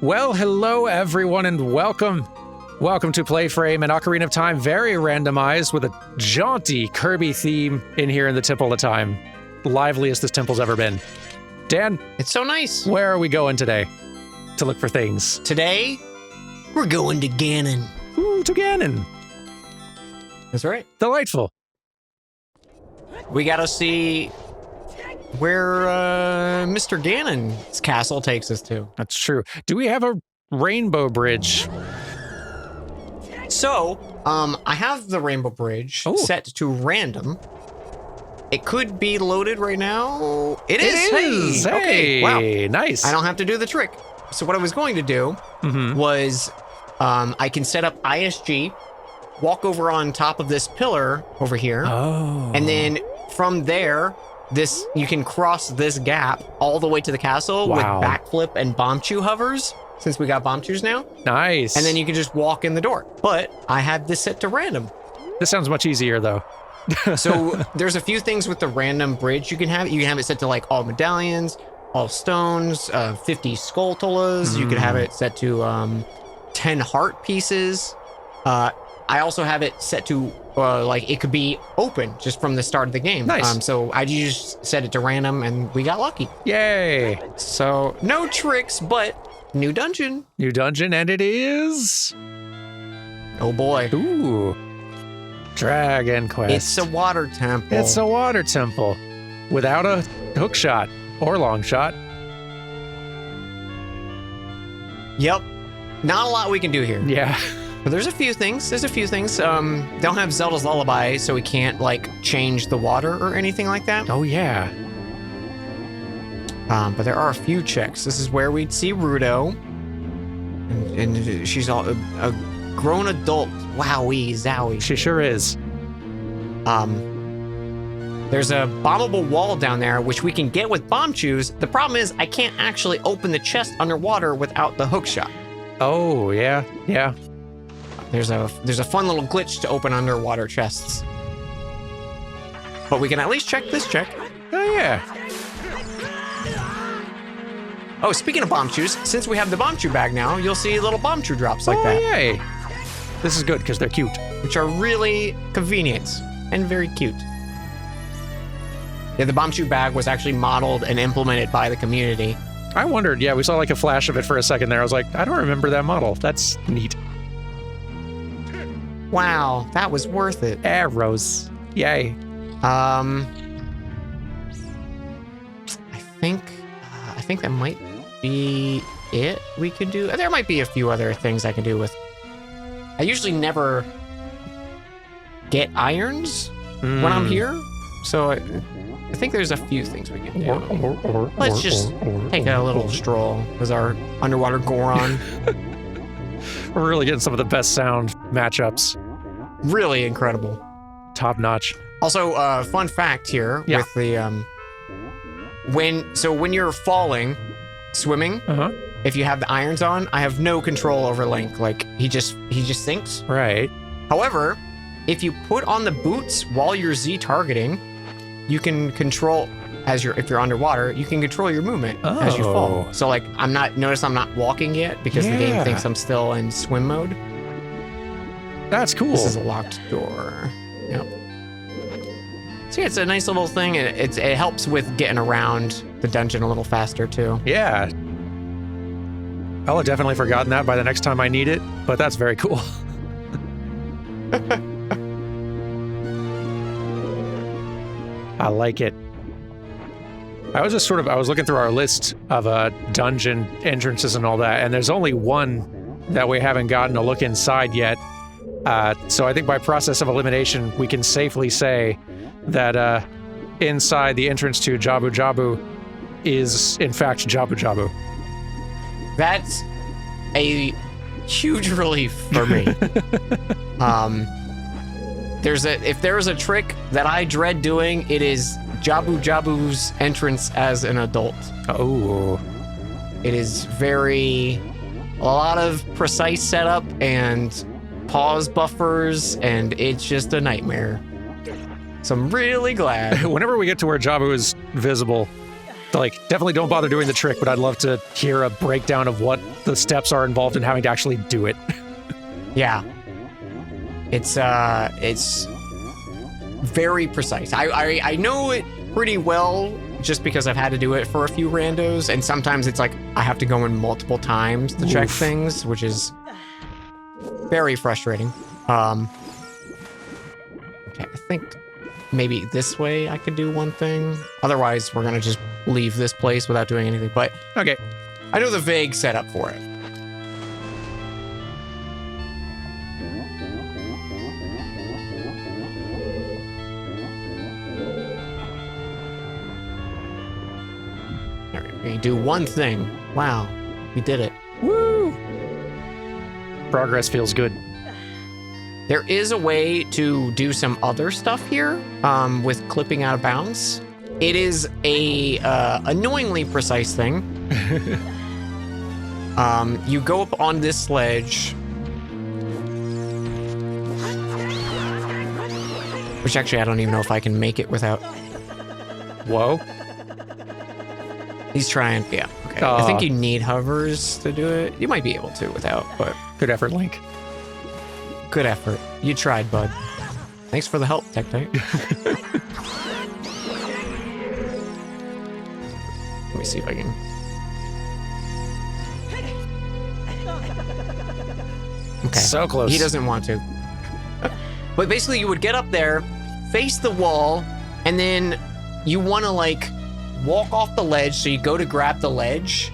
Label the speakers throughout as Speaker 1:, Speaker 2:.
Speaker 1: Well, hello everyone and welcome. Welcome to PlayFrame and Ocarina of Time, very randomized with a jaunty Kirby theme in here in the Temple of Time. Liveliest this temple's ever been. Dan?
Speaker 2: It's so nice.
Speaker 1: Where are we going today to look for things?
Speaker 2: Today, we're going to Ganon.
Speaker 1: Ooh, to Ganon.
Speaker 2: That's right.
Speaker 1: Delightful.
Speaker 2: We gotta see where Mr. Ganon's castle takes us to.
Speaker 1: That's true. Do we have a rainbow bridge?
Speaker 2: So, I have the rainbow bridge set to random. It could be loaded right now. It is.
Speaker 1: Hey,
Speaker 2: okay. Wow.
Speaker 1: Nice.
Speaker 2: I don't have to do the trick. So what I was going to do was I can set up ISG, walk over on top of this pillar over here, and then from there, you can cross this gap all the way to the castle with backflip and bomb chew hovers, since we got bomb chews now.
Speaker 1: Nice.
Speaker 2: And then you can just walk in the door. But I had this set to random.
Speaker 1: This sounds much easier though.
Speaker 2: So there's a few things with the random bridge you can have. You can have it set to like all medallions, all stones, 50 skulltulas. You could have it set to 10 heart pieces. I also have it set to like it could be open just from the start of the game.
Speaker 1: Nice.
Speaker 2: So I just set it to random and we got lucky.
Speaker 1: Yay.
Speaker 2: So no tricks, but new dungeon.
Speaker 1: New dungeon, and it is...
Speaker 2: Oh boy.
Speaker 1: Ooh. Dragon Quest.
Speaker 2: It's a water temple.
Speaker 1: It's a water temple without a hook shot or long shot.
Speaker 2: Yep. Not a lot we can do here.
Speaker 1: Yeah.
Speaker 2: But there's a few things. Don't have Zelda's Lullaby, so we can't like change the water or anything like that.
Speaker 1: Oh yeah.
Speaker 2: But there are a few checks. This is where we'd see Rudo, and she's a grown adult. Wowee zowie.
Speaker 1: She sure is.
Speaker 2: There's a bombable wall down there, which we can get with bomb chews. The problem is I can't actually open the chest underwater without the hook shot.
Speaker 1: Oh yeah, yeah.
Speaker 2: There's a fun little glitch to open underwater chests. But we can at least check this check.
Speaker 1: Oh yeah.
Speaker 2: Oh, speaking of bomb chews, since we have the bomb chew bag now, you'll see little bomb chew drops like that.
Speaker 1: Yay. This is good because they're cute.
Speaker 2: Which are really convenient and very cute. Yeah, the bomb chew bag was actually modeled and implemented by the community.
Speaker 1: I wondered, yeah, we saw like a flash of it for a second there. I was like, I don't remember that model. That's neat.
Speaker 2: Wow, that was worth it.
Speaker 1: Arrows. Yay.
Speaker 2: I think that might be it we could do. There might be a few other things I can do with. I usually never get irons when I'm here, so I think there's a few things we can do. Let's just take a little stroll as our underwater Goron.
Speaker 1: We're really getting some of the best sound matchups.
Speaker 2: Really incredible.
Speaker 1: Top notch.
Speaker 2: Also, fun fact here with the when you're falling, swimming, if you have the irons on, I have no control over Link. Like he just sinks.
Speaker 1: Right.
Speaker 2: However, if you put on the boots while you're Z targeting, you can control if you're underwater, you can control your movement as you fall. So like notice I'm not walking yet because the game thinks I'm still in swim mode.
Speaker 1: That's cool.
Speaker 2: This is a locked door. Yep. So yeah, it's a nice little thing. It helps with getting around the dungeon a little faster too.
Speaker 1: Yeah. I'll have definitely forgotten that by the next time I need it, but that's very cool. I like it. I was looking through our list of dungeon entrances and all that, and there's only one that we haven't gotten a look inside yet. So I think by process of elimination, we can safely say that inside the entrance to Jabu Jabu is, in fact, Jabu Jabu.
Speaker 2: That's a huge relief for me. If there's a trick that I dread doing, it is Jabu Jabu's entrance as an adult.
Speaker 1: Oh.
Speaker 2: It is a lot of precise setup and pause buffers, and it's just a nightmare. So I'm really glad.
Speaker 1: Whenever we get to where Jabu is visible, like, definitely don't bother doing the trick, but I'd love to hear a breakdown of what the steps are involved in having to actually do it.
Speaker 2: Yeah. It's very precise. I know it pretty well just because I've had to do it for a few randos, and sometimes it's like I have to go in multiple times to check things, which is very frustrating. Okay, I think maybe this way I could do one thing. Otherwise, we're gonna just leave this place without doing anything. But
Speaker 1: Okay.
Speaker 2: I know the vague setup for it. All right, we do one thing. Wow, we did it.
Speaker 1: Woo! Progress feels good.
Speaker 2: There is a way to do some other stuff here with clipping out of bounds. It is a annoyingly precise thing. You go up on this sledge, which actually I don't even know if I can make it without.
Speaker 1: Whoa.
Speaker 2: He's trying. Yeah. Okay. I think you need hovers to do it. You might be able to without, but
Speaker 1: Good effort, Link.
Speaker 2: good effort. You tried, bud. Thanks for the help, Tectite. Let me see if I can. Okay.
Speaker 1: So close.
Speaker 2: He doesn't want to. But basically, you would get up there, face the wall, and then you want to like walk off the ledge. So you go to grab the ledge,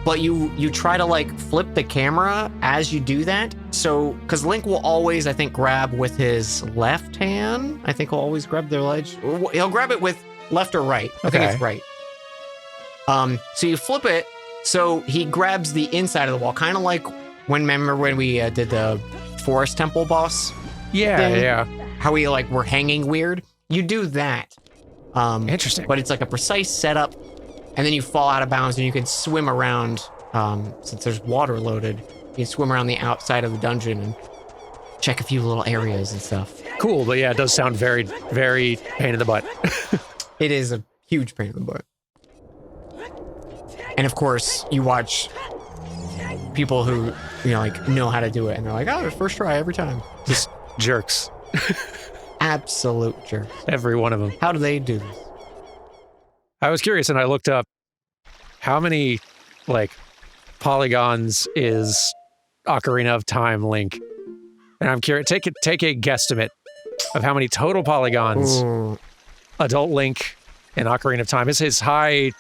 Speaker 2: but you try to like flip the camera as you do that. So because Link will always, I think, grab with his left hand. I think he'll always grab the ledge. He'll grab it with left or right. I think it's right. So you flip it. So he grabs the inside of the wall, kind of like remember when we did the Forest Temple boss?
Speaker 1: Yeah,
Speaker 2: thing?
Speaker 1: yeah.
Speaker 2: How we like were hanging weird. You do that.
Speaker 1: Interesting.
Speaker 2: But it's like a precise setup, and then you fall out of bounds, and you can swim around. Since there's water loaded, you can swim around the outside of the dungeon and check a few little areas and stuff.
Speaker 1: Cool, but yeah, it does sound very, very pain in the butt.
Speaker 2: It is a huge pain in the butt. And of course, you watch people who know how to do it, and they're like, "Oh, first try every time."
Speaker 1: Just jerks.
Speaker 2: Absolute jerks.
Speaker 1: Every one of them.
Speaker 2: How do they do this?
Speaker 1: I was curious, and I looked up how many like polygons is Ocarina of Time Link, and I'm curious. Take a guesstimate of how many total polygons adult Link in Ocarina of Time is. His high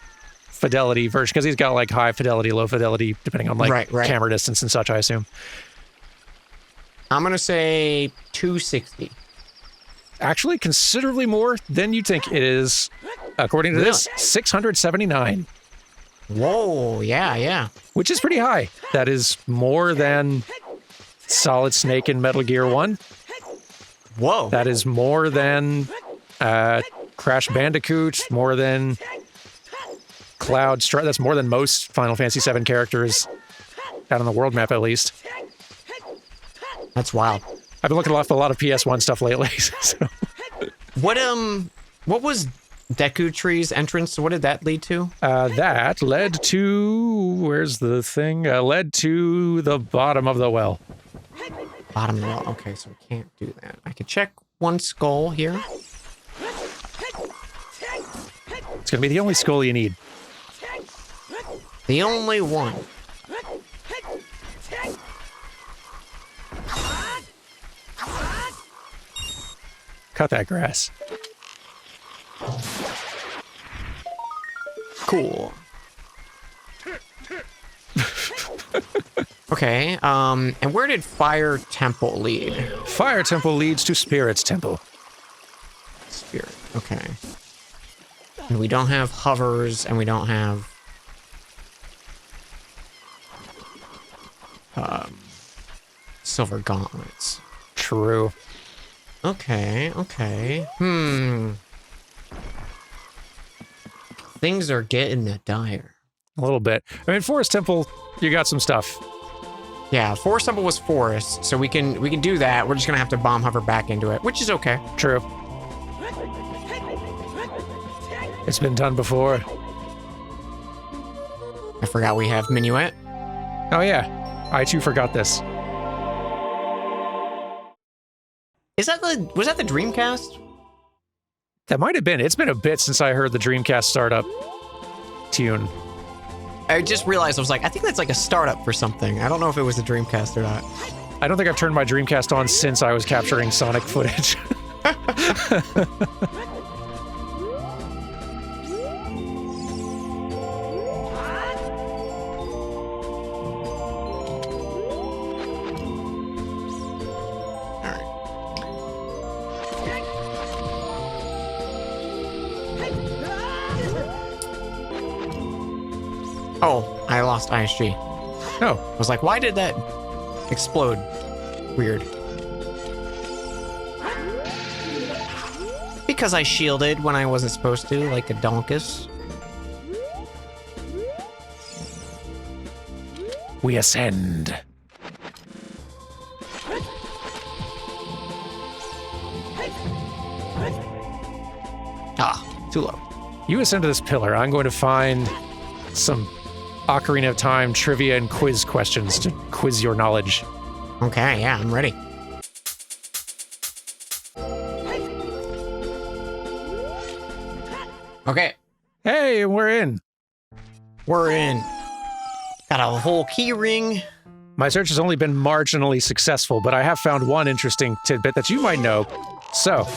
Speaker 1: fidelity version, because he's got like high fidelity, low fidelity, depending on like camera distance and such, I assume.
Speaker 2: I'm gonna say 260.
Speaker 1: Actually, considerably more than you'd think it is. According to this, 679.
Speaker 2: Whoa, yeah.
Speaker 1: Which is pretty high. That is more than Solid Snake in Metal Gear 1.
Speaker 2: Whoa.
Speaker 1: That is more than Crash Bandicoot, more than Cloud Strike. That's more than most Final Fantasy VII characters out on the world map, at least.
Speaker 2: That's wild.
Speaker 1: I've been looking at a lot of PS1 stuff lately. So.
Speaker 2: What was Deku Tree's entrance? What did that lead to?
Speaker 1: That led to... Where's the thing? Led to the bottom of the well.
Speaker 2: Bottom of the well. Okay, so we can't do that. I could check one skull here.
Speaker 1: It's going to be the only skull you need.
Speaker 2: The only one.
Speaker 1: Cut that grass.
Speaker 2: Cool. Okay, and where did Fire Temple lead?
Speaker 1: Fire Temple leads to Spirit's Temple.
Speaker 2: Spirit, okay. And we don't have hovers, and we don't have... silver gauntlets.
Speaker 1: True.
Speaker 2: Okay. Things are getting dire.
Speaker 1: A little bit. I mean, Forest Temple, you got some stuff.
Speaker 2: Yeah, Forest Temple was forest, so we can do that. We're just gonna have to bomb hover back into it, which is okay.
Speaker 1: True. It's been done before.
Speaker 2: I forgot we have Minuet.
Speaker 1: Oh yeah, I too forgot this.
Speaker 2: Was that the Dreamcast?
Speaker 1: That might have been. It's been a bit since I heard the Dreamcast startup tune.
Speaker 2: I just realized, I was like, I think that's like a startup for something. I don't know if it was the Dreamcast or not.
Speaker 1: I don't think I've turned my Dreamcast on since I was capturing Sonic footage.
Speaker 2: Oh, I lost ISG.
Speaker 1: Oh.
Speaker 2: I was like, why did that explode? Weird. Because I shielded when I wasn't supposed to, like a donkus.
Speaker 1: We ascend.
Speaker 2: Ah, too low.
Speaker 1: You ascend to this pillar. I'm going to find some Ocarina of Time trivia and quiz questions to quiz your knowledge.
Speaker 2: Okay, yeah, I'm ready. Okay.
Speaker 1: Hey, we're in.
Speaker 2: We're in. Got a whole key ring.
Speaker 1: My search has only been marginally successful, but I have found one interesting tidbit that you might know. So,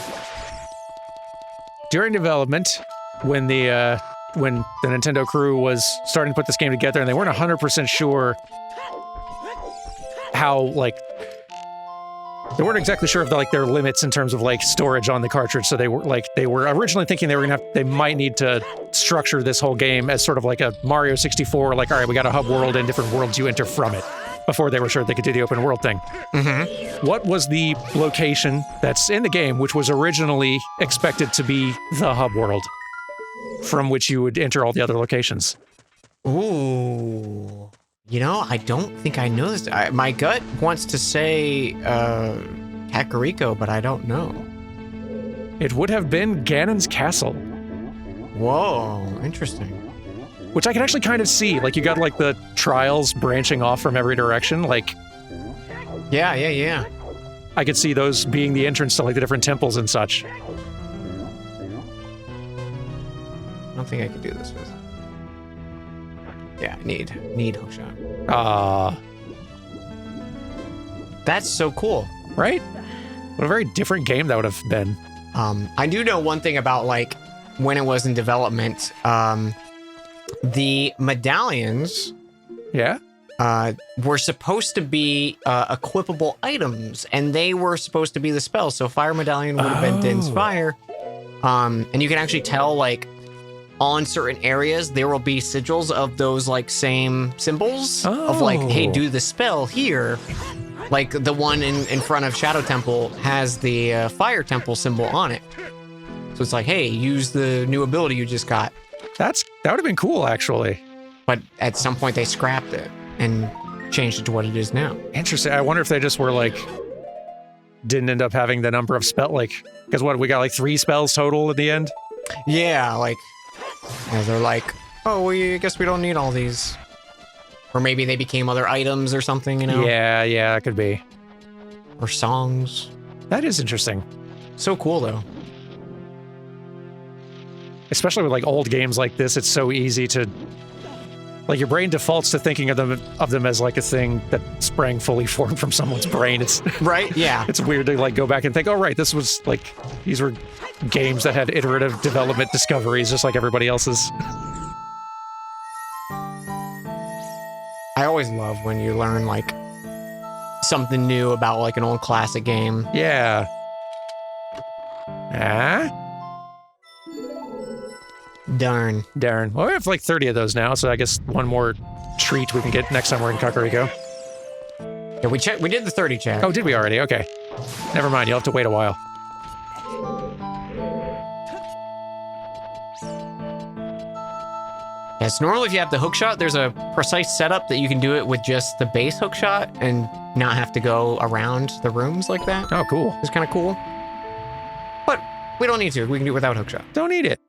Speaker 1: during development, when the Nintendo crew was starting to put this game together, and they weren't 100% sure how, like, they weren't exactly sure of their limits in terms of like storage on the cartridge. So they were originally thinking they might need to structure this whole game as sort of like a Mario 64, like, all right, we got a hub world and different worlds you enter from it, before they were sure they could do the open world thing.
Speaker 2: Mm-hmm.
Speaker 1: What was the location that's in the game which was originally expected to be the hub world, from which you would enter all the other locations?
Speaker 2: Ooh. You know, I don't think I know this. My gut wants to say Kakariko, but I don't know.
Speaker 1: It would have been Ganon's castle.
Speaker 2: Whoa, interesting.
Speaker 1: Which I can actually kind of see. Like, you got like the trials branching off from every direction. Like,
Speaker 2: yeah.
Speaker 1: I could see those being the entrance to like the different temples and such.
Speaker 2: I don't think I could do this with. Yeah, need hookshot. That's so cool.
Speaker 1: Right? What a very different game that would have been.
Speaker 2: I do know one thing about like when it was in development. The medallions,
Speaker 1: yeah,
Speaker 2: were supposed to be equipable items, and they were supposed to be the spells. So fire medallion would have been Din's fire, and you can actually tell like on certain areas there will be sigils of those like same symbols of like, hey, do the spell here. Like the one in front of Shadow Temple has the Fire Temple symbol on it. So it's like, hey, use the new ability you just got.
Speaker 1: That would have been cool, actually.
Speaker 2: But at some point they scrapped it and changed it to what it is now.
Speaker 1: Interesting. I wonder if they just were like, didn't end up having the number of because what, we got like 3 spells total at the end?
Speaker 2: Yeah, like, they're like, oh, I guess we don't need all these. Or maybe they became other items or something, you know?
Speaker 1: Yeah, that could be.
Speaker 2: Or songs.
Speaker 1: That is interesting.
Speaker 2: So cool, though.
Speaker 1: Especially with like old games like this, it's so easy to, like, your brain defaults to thinking of them as like a thing that sprang fully formed from someone's brain. It's
Speaker 2: right, yeah.
Speaker 1: It's weird to like go back and think, oh right, this was like, these were games that had iterative development discoveries just like everybody else's.
Speaker 2: I always love when you learn like something new about like an old classic game.
Speaker 1: Yeah.
Speaker 2: Darn.
Speaker 1: Well, we have like 30 of those now, so I guess one more treat we can get next time we're in Kakariko.
Speaker 2: Yeah, we did the 30 check.
Speaker 1: Oh, did we already? Okay. Never mind, you'll have to wait a while.
Speaker 2: Yes, normally if you have the hookshot, there's a precise setup that you can do it with just the base hookshot and not have to go around the rooms like that.
Speaker 1: Oh, cool.
Speaker 2: It's kind of cool. But we don't need to. We can do it without hookshot.
Speaker 1: Don't need it.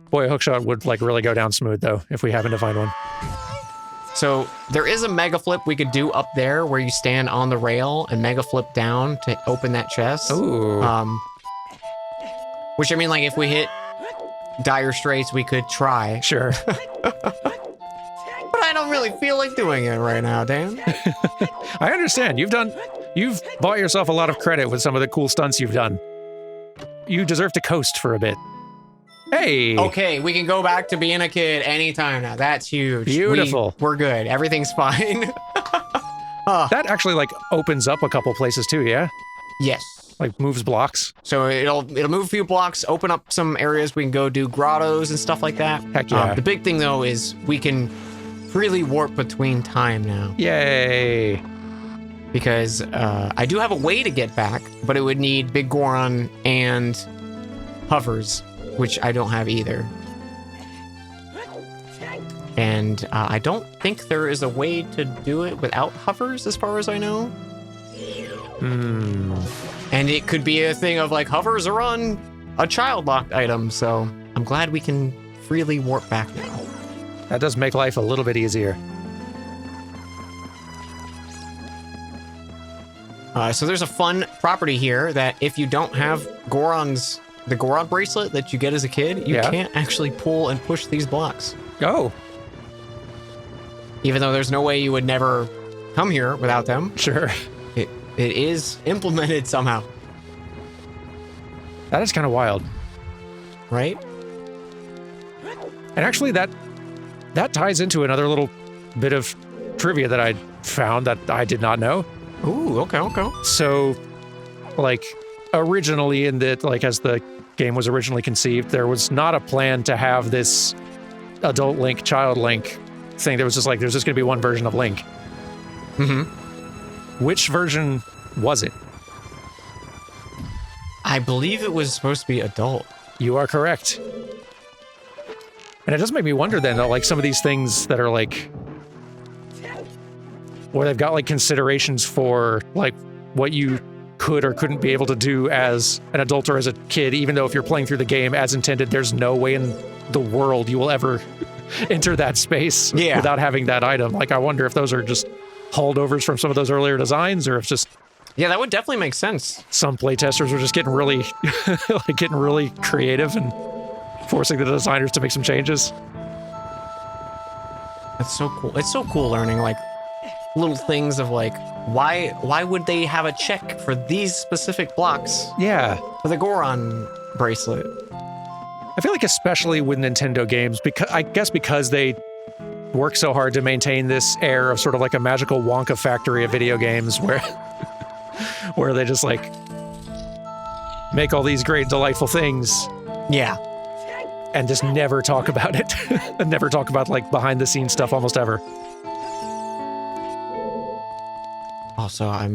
Speaker 1: Boy, a hookshot would like really go down smooth though if we happen to find one.
Speaker 2: So there is a mega flip we could do up there where you stand on the rail and mega flip down to open that chest.
Speaker 1: Ooh.
Speaker 2: Which I mean, like if we hit dire straits, we could try.
Speaker 1: Sure.
Speaker 2: But I don't really feel like doing it right now, Dan.
Speaker 1: I understand. You've bought yourself a lot of credit with some of the cool stunts you've done. You deserve to coast for a bit. Hey!
Speaker 2: Okay, we can go back to being a kid anytime now. That's huge.
Speaker 1: Beautiful.
Speaker 2: We're good. Everything's fine.
Speaker 1: That actually like opens up a couple places too, yeah?
Speaker 2: Yes.
Speaker 1: Like moves blocks.
Speaker 2: So it'll move a few blocks, open up some areas we can go do grottos and stuff like that.
Speaker 1: Heck yeah.
Speaker 2: The big thing though is we can freely warp between time now.
Speaker 1: Yay!
Speaker 2: Because I do have a way to get back, but it would need Big Goron and hovers, which I don't have either. And I don't think there is a way to do it without hovers, as far as I know. And it could be a thing of like hovers are on a child locked item, so I'm glad we can freely warp back now.
Speaker 1: That does make life a little bit easier.
Speaker 2: So there's a fun property here that if you don't have the Goron bracelet that you get as a kid, you can't actually pull and push these blocks.
Speaker 1: Oh.
Speaker 2: Even though there's no way you would never come here without them.
Speaker 1: Sure.
Speaker 2: It is implemented somehow.
Speaker 1: That is kind of wild.
Speaker 2: Right?
Speaker 1: And actually that ties into another little bit of trivia that I found that I did not know.
Speaker 2: Ooh, okay.
Speaker 1: So, like, originally as the game was originally conceived, there was not a plan to have this adult Link, child Link thing. There was just like, there's just going to be one version of Link. Which version was it?
Speaker 2: I believe it was supposed to be adult.
Speaker 1: You are correct. And it does make me wonder then, like, some of these things that are like, where they've got like considerations for like what you could or couldn't be able to do as an adult or as a kid, even though if you're playing through the game as intended, there's no way in the world you will ever enter that space without having that item. Like, I wonder if those are just holdovers from some of those earlier designs, or if just...
Speaker 2: Yeah, that would definitely make sense.
Speaker 1: Some playtesters were just getting really, getting really creative and forcing the designers to make some changes.
Speaker 2: That's so cool. It's so cool learning, like, little things of like, why would they have a check for these specific blocks?
Speaker 1: Yeah.
Speaker 2: For the Goron bracelet.
Speaker 1: I feel like especially with Nintendo games, because they work so hard to maintain this air of sort of like a magical Wonka factory of video games where where they just like make all these great, delightful things.
Speaker 2: Yeah.
Speaker 1: And just never talk about it. And never talk about like behind the scenes stuff almost ever.
Speaker 2: Also, I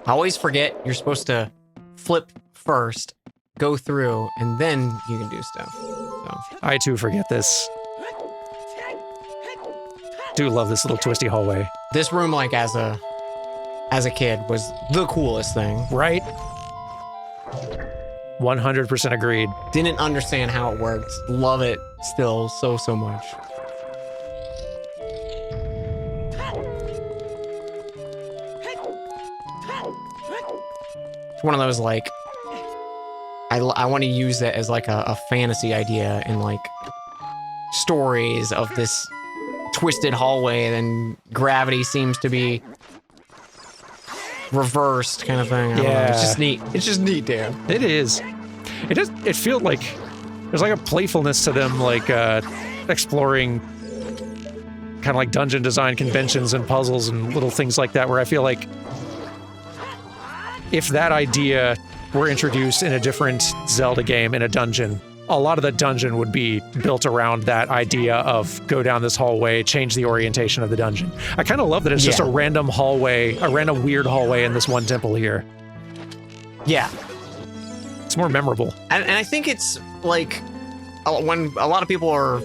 Speaker 2: always forget you're supposed to flip first, go through, and then you can do stuff. So.
Speaker 1: I too forget this. Do love this little twisty hallway.
Speaker 2: This room, like as a kid, was the coolest thing.
Speaker 1: Right? 100% agreed.
Speaker 2: Didn't understand how it worked. Love it still so much. It's one of those, like, I want to use that as like a fantasy idea in like stories of this twisted hallway, and then gravity seems to be reversed kind of thing. I don't know. It's just neat. It's just neat, Dan.
Speaker 1: It is. It feels like there's like a playfulness to them, like exploring kind of like dungeon design conventions and puzzles and little things like that, where I feel like if that idea were introduced in a different Zelda game in a dungeon, a lot of the dungeon would be built around that idea of go down this hallway, change the orientation of the dungeon. I kind of love that it's just a random hallway, a random weird hallway in this one temple here.
Speaker 2: Yeah.
Speaker 1: It's more memorable.
Speaker 2: And I think it's like, when a lot of people are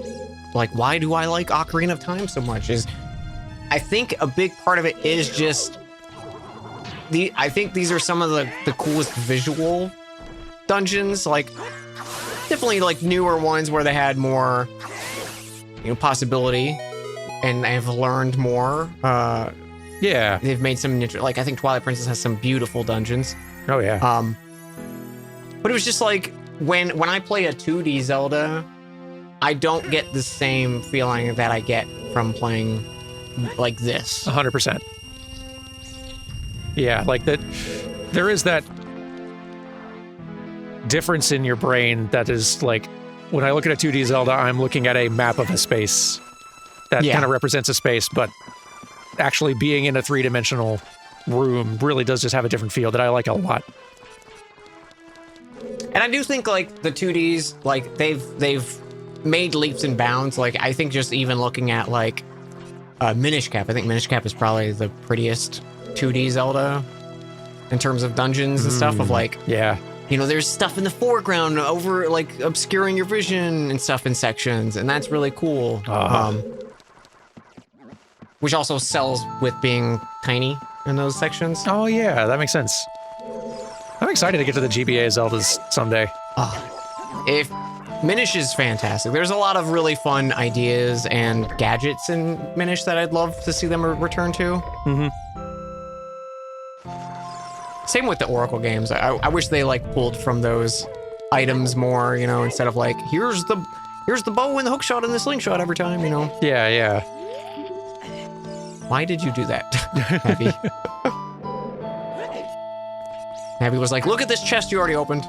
Speaker 2: like, why do I like Ocarina of Time so much? I think a big part of it is just, I think these are some of the coolest visual dungeons. Like, definitely like newer ones where they had more, possibility, and I've learned more.
Speaker 1: Yeah.
Speaker 2: They've made some like I think Twilight Princess has some beautiful dungeons.
Speaker 1: Oh yeah.
Speaker 2: But it was just like when I play a 2D Zelda, I don't get the same feeling that I get from playing like this.
Speaker 1: 100%. Yeah, like that. There is that difference in your brain that is like, when I look at a 2D Zelda, I'm looking at a map of a space that kind of represents a space, but actually being in a 3-dimensional room really does just have a different feel that I like a lot.
Speaker 2: And I do think like the 2Ds, like they've made leaps and bounds. Like I think just even looking at like Minish Cap, I think Minish Cap is probably the prettiest 2D Zelda in terms of dungeons and stuff of like, there's stuff in the foreground over like obscuring your vision and stuff in sections, and that's really cool. Which also sells with being tiny in those sections.
Speaker 1: Oh yeah, that makes sense. I'm excited to get to the GBA Zeldas someday.
Speaker 2: If Minish is fantastic. There's a lot of really fun ideas and gadgets in Minish that I'd love to see them return to. Same with the Oracle games. I wish they like pulled from those items more, instead of like, here's the bow and the hook shot and the slingshot every time,
Speaker 1: Yeah.
Speaker 2: Why did you do that, Abby? Abby was like, look at this chest you already opened.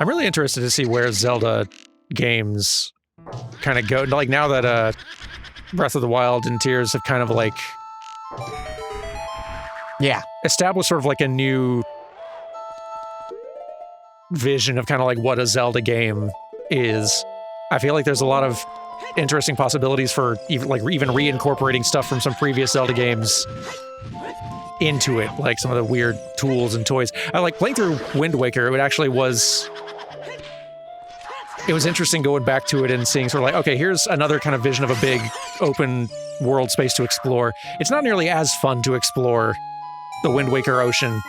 Speaker 1: I'm really interested to see where Zelda games kind of go. Like now that Breath of the Wild and Tears have kind of like established sort of like a new vision of kind of like what a Zelda game is. I feel like there's a lot of interesting possibilities for even reincorporating stuff from some previous Zelda games into it, like some of the weird tools and toys. I like playing through Wind Waker. It was interesting going back to it and seeing sort of like, okay, here's another kind of vision of a big open world space to explore. It's not nearly as fun to explore the Wind Waker ocean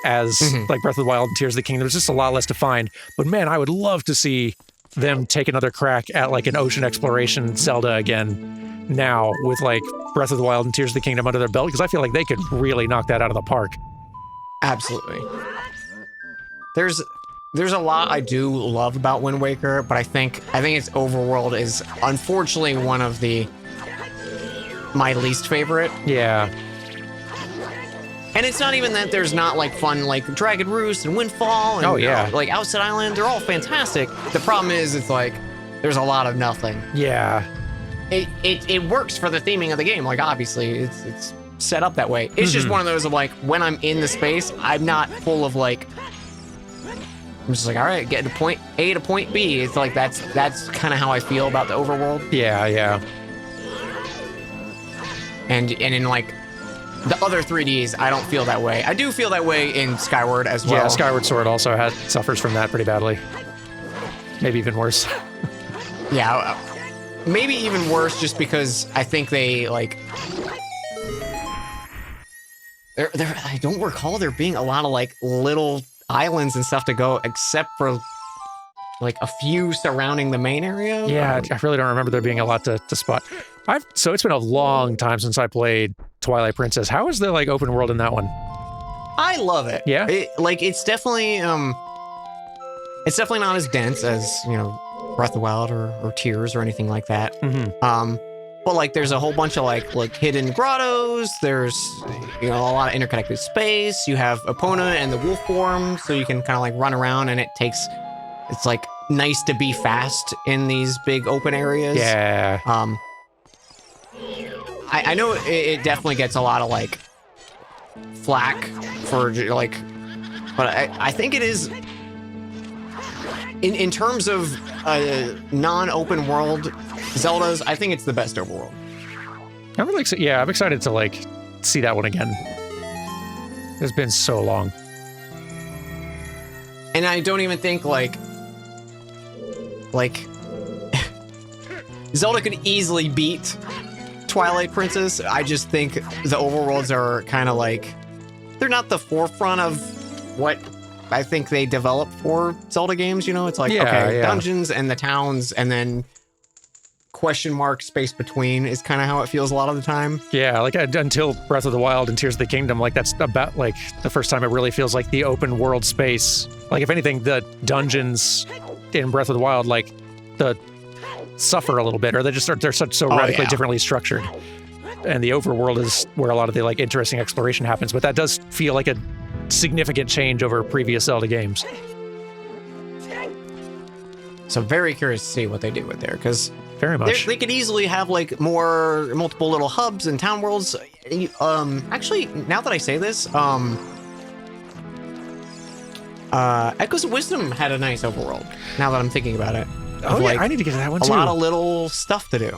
Speaker 1: as like Breath of the Wild and Tears of the Kingdom. There's just a lot less to find. But man, I would love to see them take another crack at like an ocean exploration Zelda again now with like Breath of the Wild and Tears of the Kingdom under their belt, because I feel like they could really knock that out of the park.
Speaker 2: Absolutely. There's a lot I do love about Wind Waker, but I think its overworld is unfortunately one of my least favorite.
Speaker 1: Yeah.
Speaker 2: And it's not even that there's not like fun like Dragon Roost and Windfall and like Outset Island. They're all fantastic. The problem is it's like there's a lot of nothing.
Speaker 1: Yeah.
Speaker 2: It works for the theming of the game. Like obviously it's set up that way. It's just one of those of like when I'm in the space, I'm not full of like, I'm just like, all right, getting to point A to point B. It's like that's kind of how I feel about the overworld.
Speaker 1: Yeah.
Speaker 2: And in like the other 3Ds, I don't feel that way. I do feel that way in Skyward as well.
Speaker 1: Yeah, Skyward Sword also suffers from that pretty badly. Maybe even worse.
Speaker 2: Yeah, maybe even worse just because I think they like... I don't recall there being a lot of like little islands and stuff to go except for like a few surrounding the main area.
Speaker 1: Yeah, I really don't remember there being a lot to spot. So it's been a long time since I played Twilight Princess. How is the like open world in that one?
Speaker 2: I love it.
Speaker 1: Yeah?
Speaker 2: It's definitely not as dense as, Breath of the Wild or Tears or anything like that. But like there's a whole bunch of like hidden grottos. There's a lot of interconnected space. You have Epona and the wolf form, so you can kind of like run around, and it's like nice to be fast in these big open areas.
Speaker 1: Yeah.
Speaker 2: I know it definitely gets a lot of like flack for like, but I think it is in terms of non-open world Zeldas, I think it's the best overworld.
Speaker 1: I'm excited to like see that one again. It's been so long.
Speaker 2: And I don't even think like Zelda could easily beat Twilight Princess. I just think the overworlds are kind of like, they're not the forefront of what I think they develop for Zelda games. You know, it's like, dungeons and the towns, and then question mark space between is kind of how it feels a lot of the time.
Speaker 1: Yeah, like until Breath of the Wild and Tears of the Kingdom, like that's about like the first time it really feels like the open world space. Like if anything, the dungeons in Breath of the Wild, like suffer a little bit, or they're so radically differently structured. And the overworld is where a lot of the like interesting exploration happens, but that does feel like a significant change over previous Zelda games.
Speaker 2: So very curious to see what they do with there, because
Speaker 1: very much
Speaker 2: they could easily have like multiple little hubs and town worlds. Actually, now that I say this, Echoes of Wisdom had a nice overworld. Now that I'm thinking about it.
Speaker 1: Oh, yeah, I need to get to that one too.
Speaker 2: A lot of little stuff to do,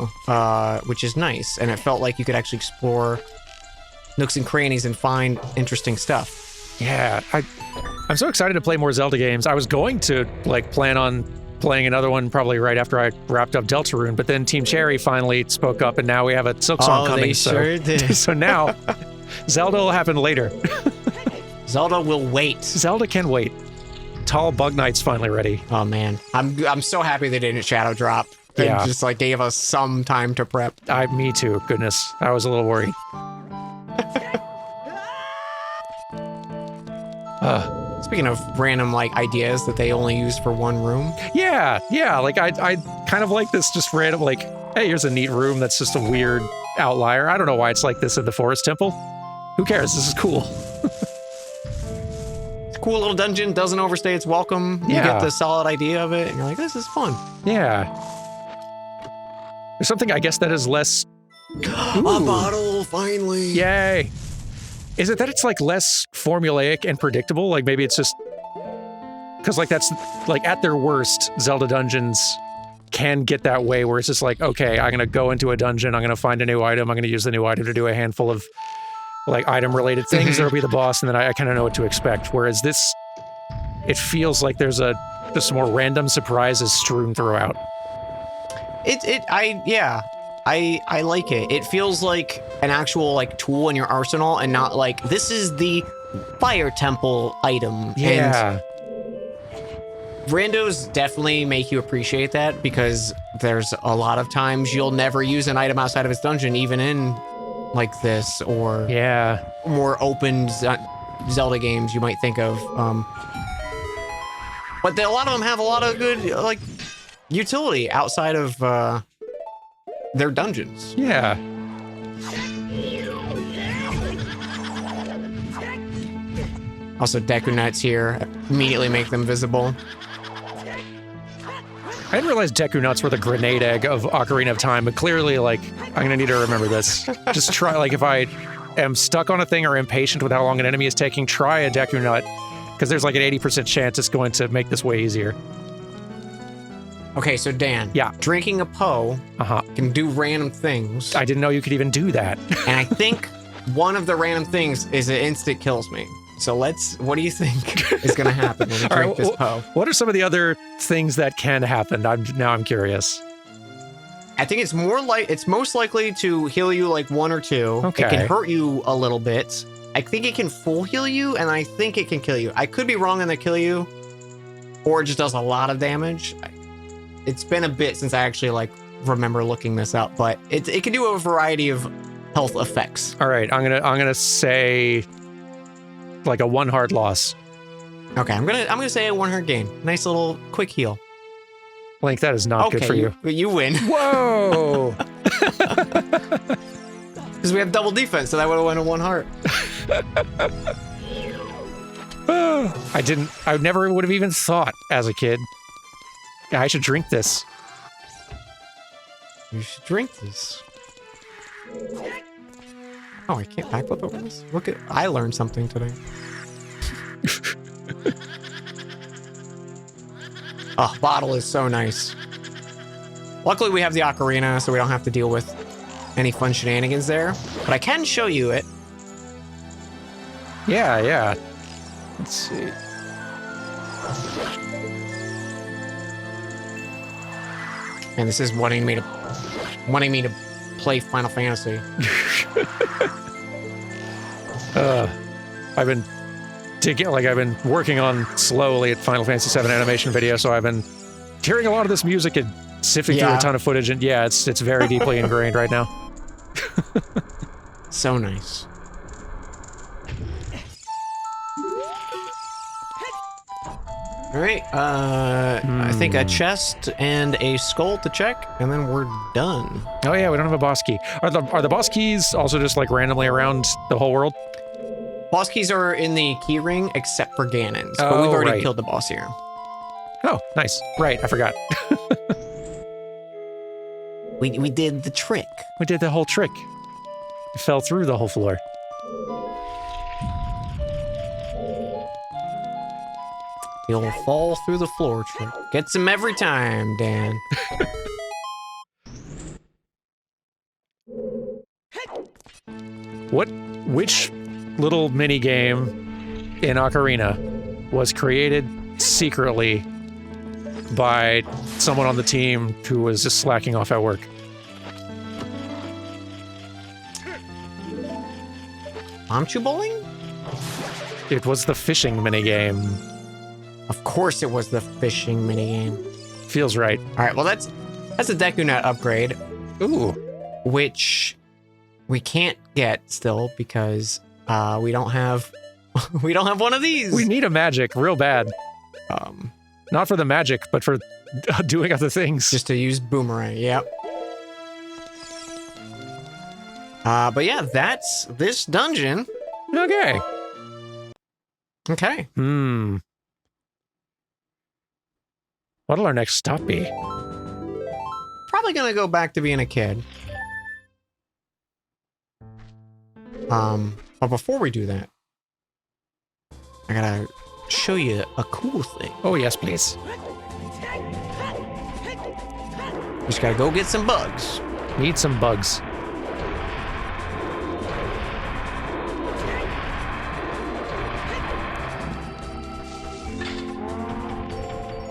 Speaker 2: which is nice. And it felt like you could actually explore nooks and crannies and find interesting stuff.
Speaker 1: Yeah, I'm so excited to play more Zelda games. I was going to like plan on playing another one probably right after I wrapped up Deltarune, but then Team Cherry finally spoke up, and now we have a Silk Song coming.
Speaker 2: They sure did.
Speaker 1: So now Zelda will happen later.
Speaker 2: Zelda will wait.
Speaker 1: Zelda can wait. Tall Bug Knight's finally ready.
Speaker 2: Oh man, I'm so happy they didn't shadow drop. They just like gave us some time to prep.
Speaker 1: Me too. Goodness, I was a little worried.
Speaker 2: Speaking of random like ideas that they only use for one room.
Speaker 1: Yeah. Like I kind of like this just random like, hey, here's a neat room that's just a weird outlier. I don't know why it's like this in the Forest Temple. Who cares? This is cool.
Speaker 2: Cool little dungeon, doesn't overstay its welcome. You get the solid idea of it, and you're like, this is fun.
Speaker 1: Yeah. There's something, I guess, that is less...
Speaker 2: A bottle, finally.
Speaker 1: Yay. Is it that it's, like, less formulaic and predictable? Like, maybe it's just... Because, like, that's... Like, at their worst, Zelda dungeons can get that way where it's just like, okay, I'm going to go into a dungeon, I'm going to find a new item, I'm going to use the new item to do a handful of like item-related things that'll be the boss, and then I kind of know what to expect. Whereas this, it feels like there's some more random surprises strewn throughout.
Speaker 2: I like it. It feels like an actual like tool in your arsenal, and not like this is the fire temple item.
Speaker 1: Yeah.
Speaker 2: And randos definitely make you appreciate that, because there's a lot of times you'll never use an item outside of its dungeon, even in like this or more open Zelda games you might think of. But a lot of them have a lot of good like utility outside of their dungeons.
Speaker 1: Yeah.
Speaker 2: Also, Deku Nuts here immediately make them visible.
Speaker 1: I didn't realize Deku Nuts were the grenade egg of Ocarina of Time, but clearly, like, I'm gonna need to remember this. Just try, like, if I am stuck on a thing or impatient with how long an enemy is taking, try a Deku Nut, because there's like an 80% chance it's going to make this way easier.
Speaker 2: Okay, so Dan.
Speaker 1: Yeah.
Speaker 2: Drinking a Po can do random things.
Speaker 1: I didn't know you could even do that.
Speaker 2: And I think one of the random things is it instant kills me. So what do you think is going to happen when we drink this Po?
Speaker 1: What are some of the other things that can happen? I'm curious.
Speaker 2: I think it's most likely to heal you like 1 or 2.
Speaker 1: Okay.
Speaker 2: It can hurt you a little bit. I think it can full heal you, and I think it can kill you. I could be wrong on the kill you, or it just does a lot of damage. It's been a bit since I actually like remember looking this up, but it can do a variety of health effects.
Speaker 1: All right, I'm gonna say like a 1 heart loss.
Speaker 2: Okay, I'm gonna say a 1 heart gain. Nice little quick heal.
Speaker 1: Link, that is not good for you.
Speaker 2: You win.
Speaker 1: Whoa!
Speaker 2: Because we have double defense, so that would have went a 1 heart.
Speaker 1: I never would have even thought as a kid. I should drink this.
Speaker 2: You should drink this. Oh, I can't backflip over this? I learned something today. Oh, bottle is so nice. Luckily, we have the Ocarina, so we don't have to deal with any fun shenanigans there. But I can show you it.
Speaker 1: Yeah. Let's see.
Speaker 2: And this is wanting me to play Final Fantasy.
Speaker 1: I've been to get, like, I've been working on slowly at Final Fantasy VII animation video, so I've been hearing a lot of this music and sifting through a ton of footage, and yeah, it's very deeply ingrained right now.
Speaker 2: So nice. All right, I think a chest and a skull to check, and then we're done.
Speaker 1: Oh yeah, we don't have a boss key. Are the boss keys also just like randomly around the whole world?
Speaker 2: Boss keys are in the key ring, except for Ganon's, but we've already killed the boss here.
Speaker 1: Oh, nice. Right, I forgot.
Speaker 2: We did the trick.
Speaker 1: We did the whole trick. We fell through the whole floor.
Speaker 2: He'll fall through the floor trick. Gets him every time, Dan.
Speaker 1: Which little mini game in Ocarina was created secretly by someone on the team who was just slacking off at work?
Speaker 2: Bombchu bowling?
Speaker 1: It was the fishing minigame.
Speaker 2: Of course it was the fishing minigame.
Speaker 1: Feels right.
Speaker 2: All right, well that's a Deku Nut upgrade.
Speaker 1: Ooh.
Speaker 2: Which we can't get still because we don't have one of these.
Speaker 1: We need a magic real bad. Not for the magic, but for doing other things.
Speaker 2: Just to use boomerang, yep. But yeah, that's this dungeon.
Speaker 1: Okay.
Speaker 2: Okay.
Speaker 1: What'll our next stop be?
Speaker 2: Probably gonna go back to being a kid. But before we do that, I gotta show you a cool thing.
Speaker 1: Oh, yes, please.
Speaker 2: Just gotta go get some bugs.
Speaker 1: Need some bugs.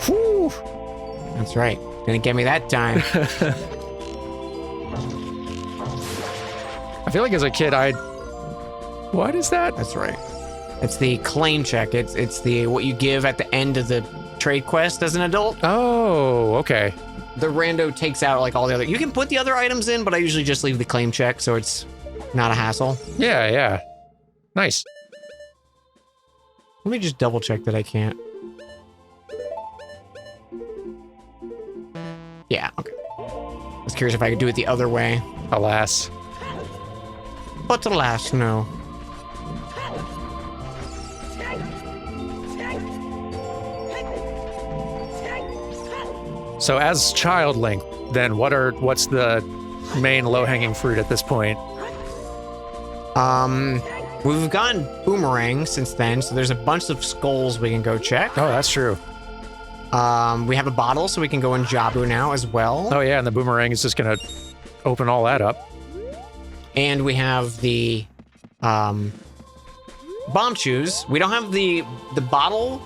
Speaker 1: Whew.
Speaker 2: That's right. Didn't get me that time.
Speaker 1: I feel like as a kid, What is that?
Speaker 2: That's right. It's the claim check. It's the what you give at the end of the trade quest as an adult.
Speaker 1: Oh, okay.
Speaker 2: The rando takes out like all the other. You can put the other items in, but I usually just leave the claim check so it's not a hassle.
Speaker 1: Yeah, yeah. Nice.
Speaker 2: Let me just double check that I can't. Yeah, okay. I was curious if I could do it the other way.
Speaker 1: Alas.
Speaker 2: But alas, no.
Speaker 1: So as Child Link, then what's the main low-hanging fruit at this point?
Speaker 2: We've gotten Boomerang since then, so there's a bunch of skulls we can go check.
Speaker 1: Oh, that's true.
Speaker 2: We have a bottle, so we can go in Jabu now as well.
Speaker 1: Oh yeah, and the Boomerang is just gonna open all that up.
Speaker 2: And we have the bomb shoes. We don't have the bottle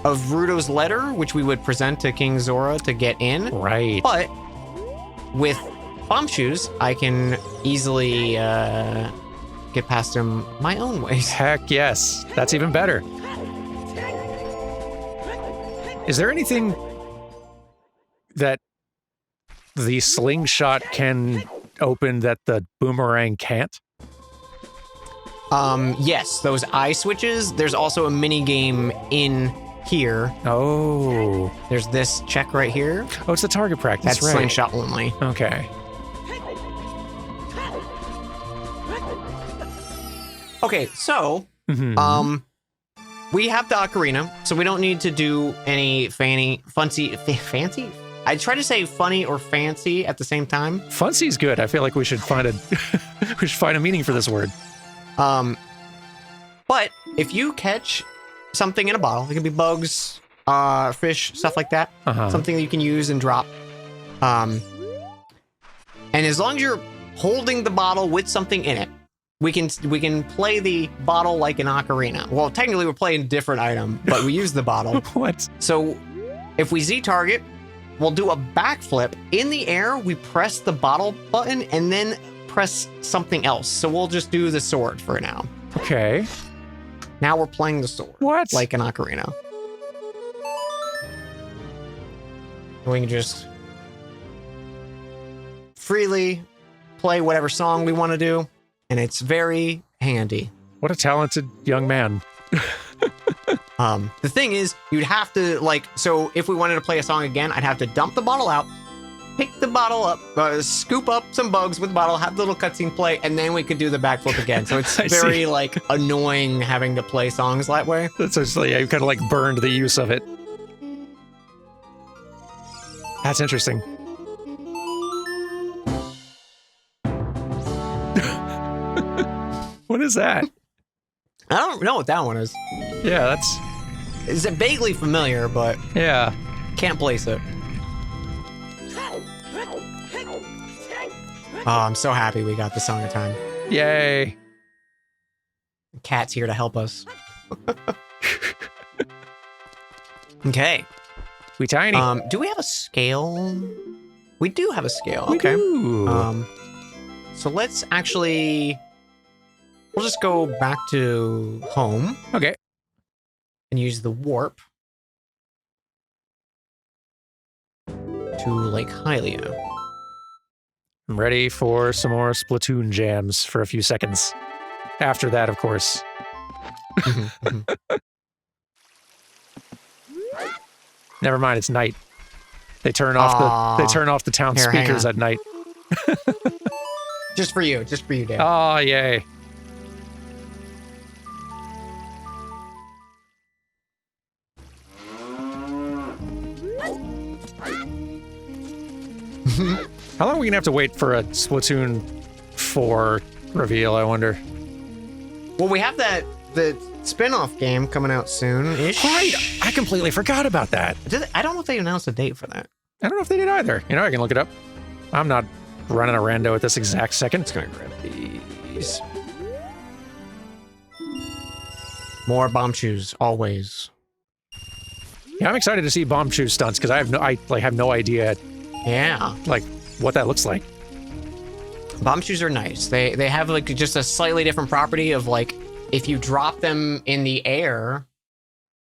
Speaker 2: of Ruto's letter, which we would present to King Zora to get in.
Speaker 1: Right.
Speaker 2: But with bomb shoes, I can easily get past him my own ways.
Speaker 1: Heck yes. That's even better. Is there anything that the slingshot can open that the boomerang can't?
Speaker 2: Yes, those eye switches. There's also a mini game in here.
Speaker 1: Oh.
Speaker 2: There's this check right here.
Speaker 1: Oh, it's the target practice,
Speaker 2: That's
Speaker 1: right.
Speaker 2: slingshot only.
Speaker 1: Okay.
Speaker 2: Okay, so, we have the Ocarina, so we don't need to do any fancy? I try to say funny or fancy at the same time.
Speaker 1: Fancy's good. I feel like we should find a meaning for this word.
Speaker 2: But if you catch something in a bottle, it can be bugs, fish, stuff like that. Something that you can use and drop. And as long as you're holding the bottle with something in it, we can play the bottle like an ocarina. Well, technically we're playing a different item, but we use the bottle.
Speaker 1: What?
Speaker 2: So if we Z target, we'll do a backflip. In the air, we press the bottle button and then press something else. So we'll just do the sword for now.
Speaker 1: Okay.
Speaker 2: Now we're playing the sword.
Speaker 1: What?
Speaker 2: Like an ocarina. We can just freely play whatever song we want to do, and it's very handy.
Speaker 1: What a talented young man.
Speaker 2: The thing is, you'd have to, like, so if we wanted to play a song again, I'd have to dump the bottle out, pick the bottle up, scoop up some bugs with the bottle, have the little cutscene play, and then we could do the backflip again. So it's very, like, annoying having to play songs that way.
Speaker 1: That's just like, you kind of like burned the use of it. That's interesting. What is that?
Speaker 2: I don't know what that one is.
Speaker 1: Yeah,
Speaker 2: It's vaguely familiar, but
Speaker 1: yeah.
Speaker 2: can't place it. Oh, I'm so happy we got the Song of Time.
Speaker 1: Yay.
Speaker 2: Cat's here to help us. Okay.
Speaker 1: We tiny.
Speaker 2: Do we have a scale? We do have a scale.
Speaker 1: We
Speaker 2: Okay.
Speaker 1: do.
Speaker 2: So let's actually... We'll just go back to home.
Speaker 1: Okay.
Speaker 2: And use the warp to Lake Hylia.
Speaker 1: I'm ready for some more Splatoon jams for a few seconds. After that, of course. Never mind, it's night. They turn off the town speakers at night.
Speaker 2: Just for you, Dan.
Speaker 1: Oh, yay. How long are we gonna have to wait for a Splatoon 4 reveal, I wonder?
Speaker 2: Well, we have the spin-off game coming out soon-ish.
Speaker 1: Right! I completely forgot about that.
Speaker 2: I don't know if they announced a date for that.
Speaker 1: I don't know if they did either. You know, I can look it up. I'm not running a rando at this exact second.
Speaker 2: It's gonna grab these. More bomb shoes, always.
Speaker 1: Yeah, I'm excited to see bomb shoe stunts because I have no idea.
Speaker 2: Yeah,
Speaker 1: like what that looks like.
Speaker 2: Bomb shoes are nice. They have like just a slightly different property of like if you drop them in the air,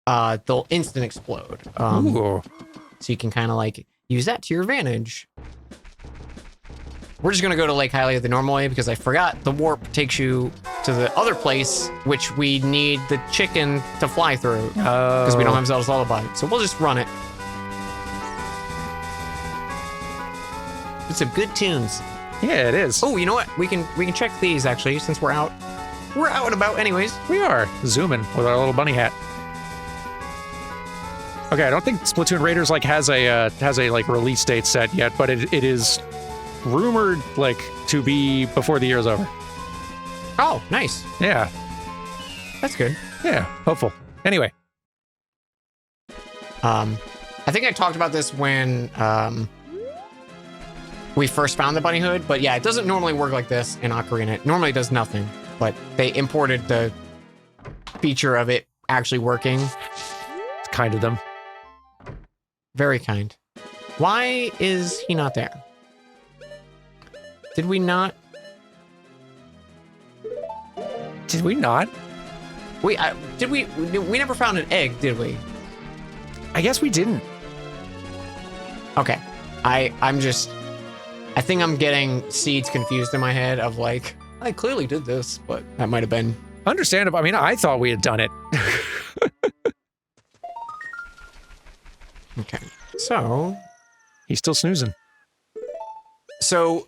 Speaker 2: they'll instant explode.
Speaker 1: Ooh.
Speaker 2: So you can kind of like use that to your advantage. We're just gonna go to Lake Hylia the normal way because I forgot the warp takes you to the other place, which we need the chicken to fly through because we don't have Zelda's Lullaby. So we'll just run it. It's some good tunes.
Speaker 1: Yeah, it is.
Speaker 2: Oh, you know what? We can check these actually since we're out. We're out and about anyways.
Speaker 1: We are zooming with our little bunny hat. Okay, I don't think Splatoon Raiders like has a like release date set yet, but it is rumored like to be before the year is over.
Speaker 2: Oh, nice.
Speaker 1: Yeah.
Speaker 2: That's good.
Speaker 1: Yeah, hopeful. Anyway.
Speaker 2: I think I talked about this when we first found the bunny hood, but yeah, it doesn't normally work like this in Ocarina. It normally does nothing, but they imported the feature of it actually working.
Speaker 1: It's kind of them.
Speaker 2: Very kind. Why is he not there? Did we not?
Speaker 1: Did we not?
Speaker 2: We never found an egg, did we?
Speaker 1: I guess we didn't.
Speaker 2: Okay. I think I'm getting seeds confused in my head of like, I clearly did this, but that might have been
Speaker 1: Understandable. I mean, I thought we had done it.
Speaker 2: okay. So
Speaker 1: He's still snoozing.
Speaker 2: So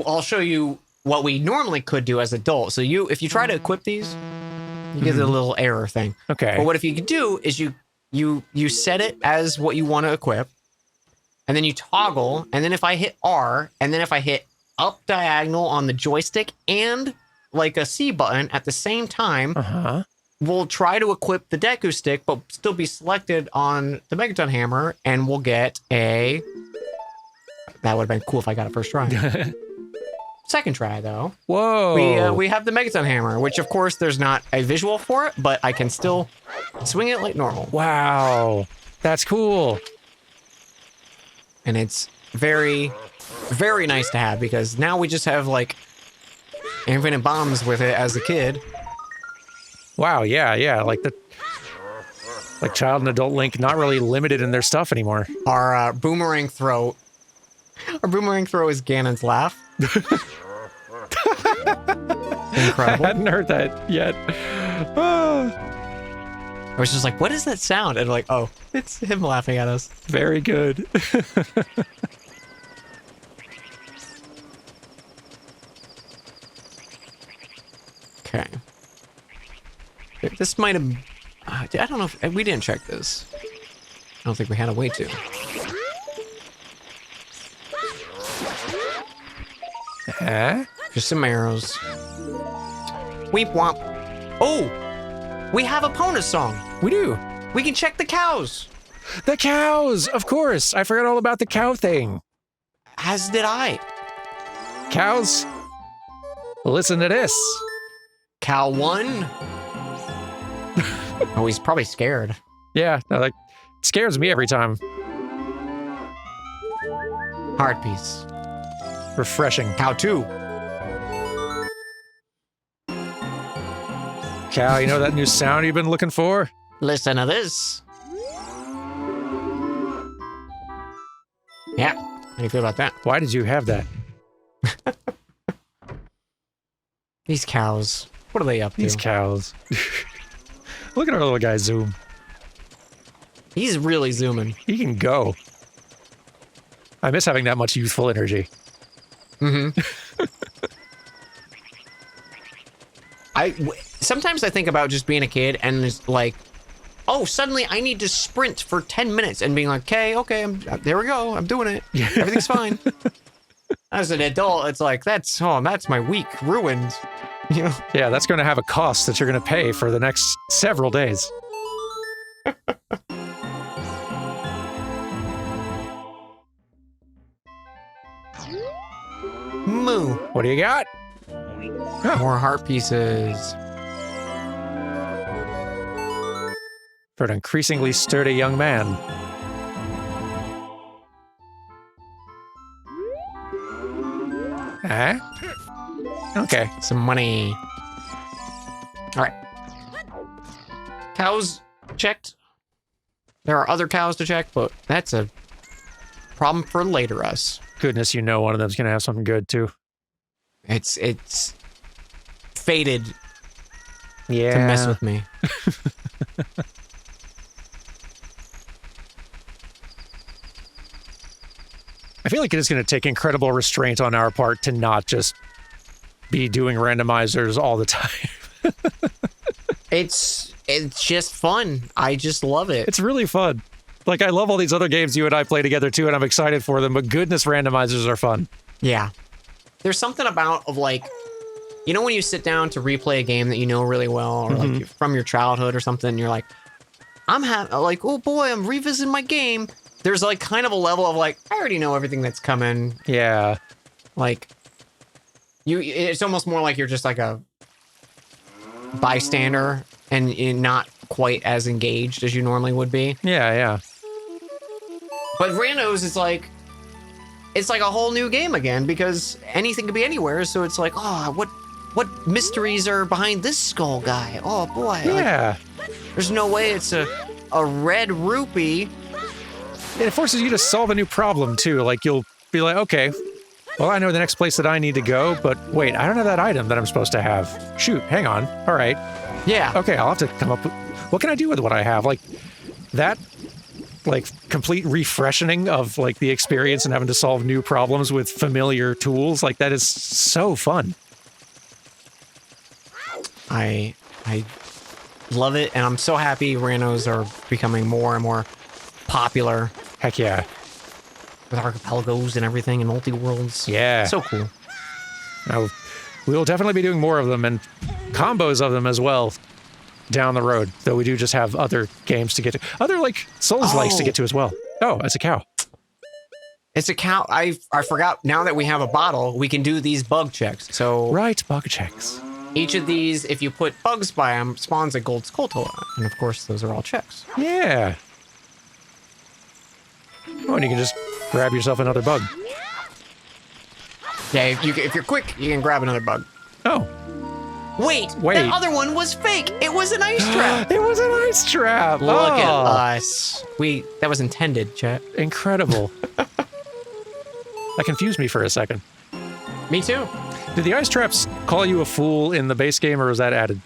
Speaker 2: I'll show you what we normally could do as adults. So if you try to equip these, you get a little error thing.
Speaker 1: Okay.
Speaker 2: But what if you could do is you set it as what you want to equip, and then you toggle, and then if I hit R, and then if I hit up diagonal on the joystick and like a C button at the same time, we'll try to equip the Deku stick, but still be selected on the Megaton hammer, and we'll get a... That would have been cool if I got it first try. Second try, though.
Speaker 1: Whoa.
Speaker 2: We have the Megaton hammer, which, of course, there's not a visual for it, but I can still swing it like normal.
Speaker 1: Wow. That's cool.
Speaker 2: And it's very, very nice to have, because now we just have, like, infinite bombs with it as a kid.
Speaker 1: Wow, yeah, like child and adult Link not really limited in their stuff anymore.
Speaker 2: Our boomerang throw. Our boomerang throw is Ganon's laugh. Incredible.
Speaker 1: I hadn't heard that yet.
Speaker 2: I was just like, what is that sound? And like, oh, it's him laughing at us.
Speaker 1: Very good.
Speaker 2: Okay. This might have... I don't know if... We didn't check this. I don't think we had a way to. Just some arrows. Weep womp. Oh! We have a Pona song.
Speaker 1: We do.
Speaker 2: We can check the cows.
Speaker 1: The cows! Of course! I forgot all about the cow thing.
Speaker 2: As did I.
Speaker 1: Cows, listen to this.
Speaker 2: Cow 1. Oh, he's probably scared.
Speaker 1: Yeah, no, like, it scares me every time.
Speaker 2: Heart piece.
Speaker 1: Refreshing.
Speaker 2: Cow 2.
Speaker 1: Cow, you know that new sound you've been looking for?
Speaker 2: Listen to this. Yeah. How do you feel about that?
Speaker 1: Why did you have that?
Speaker 2: These cows. What are they up to?
Speaker 1: These cows. Look at our little guy zoom.
Speaker 2: He's really zooming.
Speaker 1: He can go. I miss having that much youthful energy.
Speaker 2: Mm-hmm. Sometimes I think about just being a kid and it's like, oh, suddenly I need to sprint for 10 minutes and being like, okay, there we go. I'm doing it. Everything's fine. As an adult, it's like, that's my week ruined. You know?
Speaker 1: Yeah, that's going to have a cost that you're going to pay for the next several days.
Speaker 2: Moo.
Speaker 1: What do you got?
Speaker 2: More heart pieces.
Speaker 1: For an increasingly sturdy young man. Huh? Okay.
Speaker 2: Some money. All right. Cows checked. There are other cows to check, but that's a problem for later us.
Speaker 1: Goodness, you know one of them's going to have something good, too.
Speaker 2: It's fated to
Speaker 1: Yeah.
Speaker 2: mess with me.
Speaker 1: I feel like it is going to take incredible restraint on our part to not just be doing randomizers all the time.
Speaker 2: It's just fun. I just love it.
Speaker 1: It's really fun. Like, I love all these other games you and I play together, too, and I'm excited for them, but goodness, randomizers are fun.
Speaker 2: Yeah. There's something about, like, you know when you sit down to replay a game that you know really well, or like from your childhood or something, and you're like, oh boy, I'm revisiting my game. There's like kind of a level of like, I already know everything that's coming.
Speaker 1: Yeah.
Speaker 2: Like, it's almost more like you're just like a bystander and you're not quite as engaged as you normally would be.
Speaker 1: Yeah.
Speaker 2: But Randos, it's like a whole new game again because anything could be anywhere. So it's like, oh, what mysteries are behind this skull guy? Oh boy.
Speaker 1: Yeah.
Speaker 2: Like, there's no way it's a red rupee.
Speaker 1: It forces you to solve a new problem, too. Like, you'll be like, okay, well, I know the next place that I need to go, but wait, I don't have that item that I'm supposed to have. Shoot, hang on. All right.
Speaker 2: Yeah.
Speaker 1: Okay, I'll have to come up with... What can I do with what I have? Like, that, like, complete refreshing of, like, the experience and having to solve new problems with familiar tools, like, that is so fun.
Speaker 2: I love it, and I'm so happy Randos are becoming more and more popular.
Speaker 1: Heck yeah.
Speaker 2: With archipelagos and everything and multi-worlds.
Speaker 1: Yeah.
Speaker 2: So cool.
Speaker 1: Now, we will definitely be doing more of them and combos of them as well down the road, though we do just have other games to get to. Other, like, Souls-likes to get to as well. Oh, it's a cow.
Speaker 2: It's a cow. I forgot. Now that we have a bottle, we can do these bug checks. So
Speaker 1: Right, bug checks.
Speaker 2: each of these, if you put bugs by them, spawns a gold Skulltula. And of course, those are all checks.
Speaker 1: Yeah. Oh, and you can just grab yourself another bug.
Speaker 2: Yeah, if you're quick, you can grab another bug.
Speaker 1: Oh.
Speaker 2: Wait, that other one was fake. It was an ice trap.
Speaker 1: It was an ice trap.
Speaker 2: Look at us. That was intended, chat.
Speaker 1: Incredible. That confused me for a second.
Speaker 2: Me too.
Speaker 1: Did the ice traps call you a fool in the base game, or was that added?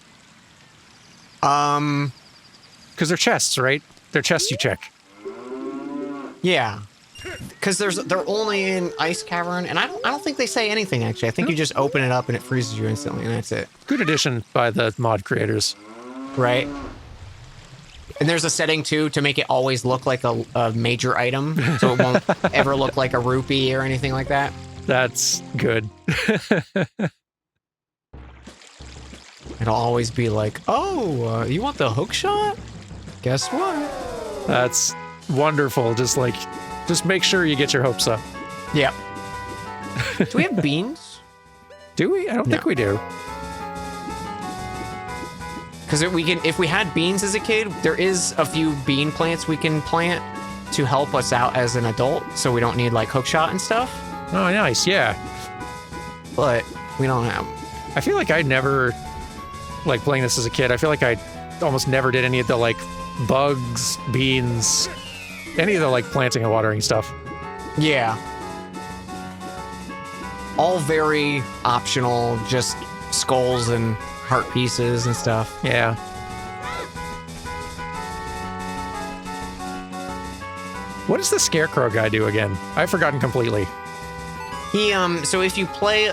Speaker 1: Because they're chests, right? They're chests you check.
Speaker 2: Yeah. Because they're only in Ice Cavern, and I don't think they say anything, actually. I think you just open it up and it freezes you instantly, and that's it.
Speaker 1: Good addition by the mod creators.
Speaker 2: Right. And there's a setting, too, to make it always look like a major item, so it won't ever look like a rupee or anything like that.
Speaker 1: That's good.
Speaker 2: It'll always be like, oh, you want the hook shot? Guess what?
Speaker 1: That's wonderful. Just make sure you get your hopes up.
Speaker 2: Yep. Do we have beans?
Speaker 1: Do we? I don't think we do.
Speaker 2: Because if we had beans as a kid, there is a few bean plants we can plant to help us out as an adult, so we don't need like hookshot and stuff.
Speaker 1: Oh, nice, yeah.
Speaker 2: But we don't have them.
Speaker 1: I feel like I never, like playing this as a kid, I feel like I almost never did any of the like bugs, beans, any of the like planting and watering stuff.
Speaker 2: Yeah. All very optional, just skulls and heart pieces and stuff.
Speaker 1: Yeah. What does the Scarecrow guy do again? I've forgotten completely.
Speaker 2: He, so if you play...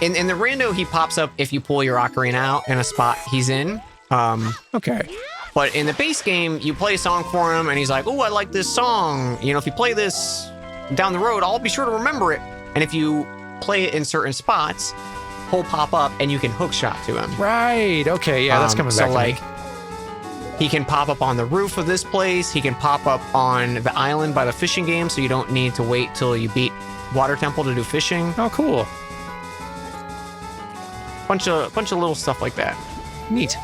Speaker 2: In the rando, he pops up if you pull your ocarina out in a spot he's in.
Speaker 1: Okay.
Speaker 2: But in the base game, you play a song for him, and he's like, oh, I like this song. You know, if you play this down the road, I'll be sure to remember it. And if you play it in certain spots, he'll pop up, and you can hook shot to him.
Speaker 1: Right, okay, yeah, that's coming back to
Speaker 2: like,
Speaker 1: me.
Speaker 2: He can pop up on the roof of this place. He can pop up on the island by the fishing game, so you don't need to wait till you beat Water Temple to do fishing.
Speaker 1: Oh, cool.
Speaker 2: Bunch of little stuff like that.
Speaker 1: Neat.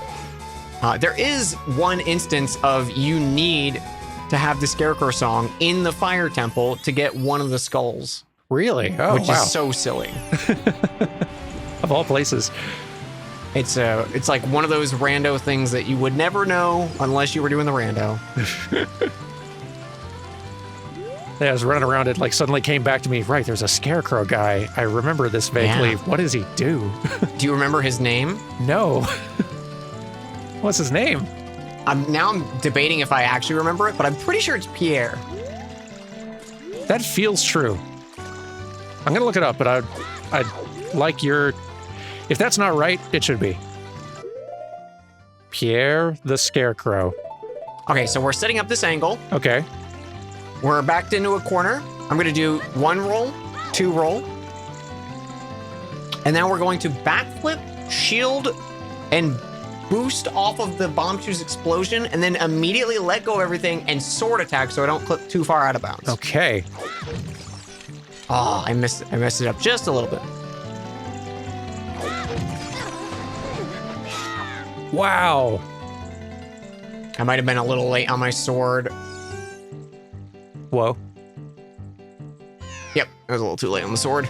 Speaker 2: There is one instance of you need to have the Scarecrow song in the Fire Temple to get one of the skulls.
Speaker 1: Really? Oh,
Speaker 2: which is so silly.
Speaker 1: Of all places.
Speaker 2: It's like one of those rando things that you would never know unless you were doing the rando.
Speaker 1: Yeah, I was running around, it like suddenly came back to me, right, there's a Scarecrow guy. I remember this vaguely.
Speaker 2: Yeah.
Speaker 1: What does he do?
Speaker 2: Do you remember his name?
Speaker 1: No. What's his name?
Speaker 2: I'm debating if I actually remember it, but I'm pretty sure it's Pierre.
Speaker 1: That feels true. I'm gonna look it up, but I'd like your... If that's not right, it should be. Pierre the Scarecrow.
Speaker 2: Okay, so we're setting up this angle.
Speaker 1: Okay.
Speaker 2: We're backed into a corner. I'm going to do 1 roll, 2 roll. And then we're going to backflip, shield, and boost off of the bomb shoe's explosion, and then immediately let go of everything and sword attack so I don't clip too far out of bounds.
Speaker 1: Okay.
Speaker 2: Oh, I messed it up just a little bit.
Speaker 1: Wow.
Speaker 2: I might have been a little late on my sword.
Speaker 1: Whoa.
Speaker 2: Yep, I was a little too late on the sword.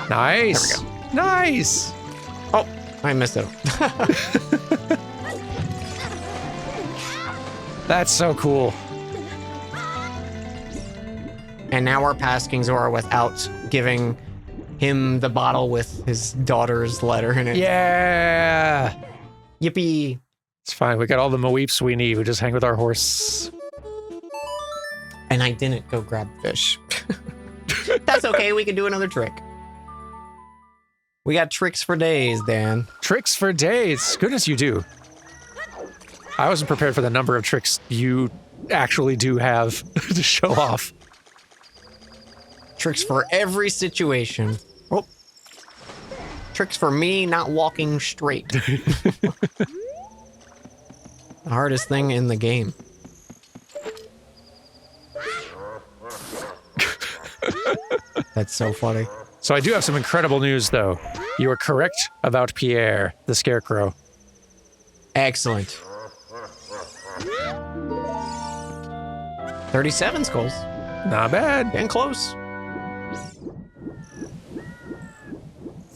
Speaker 1: Nice.
Speaker 2: There we go.
Speaker 1: Nice.
Speaker 2: Oh, I messed it up.
Speaker 1: That's so cool.
Speaker 2: And now we're passing Zora without giving him the bottle with his daughter's letter in it.
Speaker 1: Yeah.
Speaker 2: Yippee.
Speaker 1: It's fine. We got all the Moeeps we need. We just hang with our horse.
Speaker 2: And I didn't go grab fish. That's okay. We can do another trick. We got tricks for days, Dan.
Speaker 1: Tricks for days. Goodness, you do. I wasn't prepared for the number of tricks you actually do have to show off.
Speaker 2: Tricks for every situation. Oh. Tricks for me not walking straight. The hardest thing in the game. That's so funny.
Speaker 1: So I do have some incredible news, though. You are correct about Pierre, the Scarecrow.
Speaker 2: Excellent. 37 skulls.
Speaker 1: Not bad.
Speaker 2: Getting close.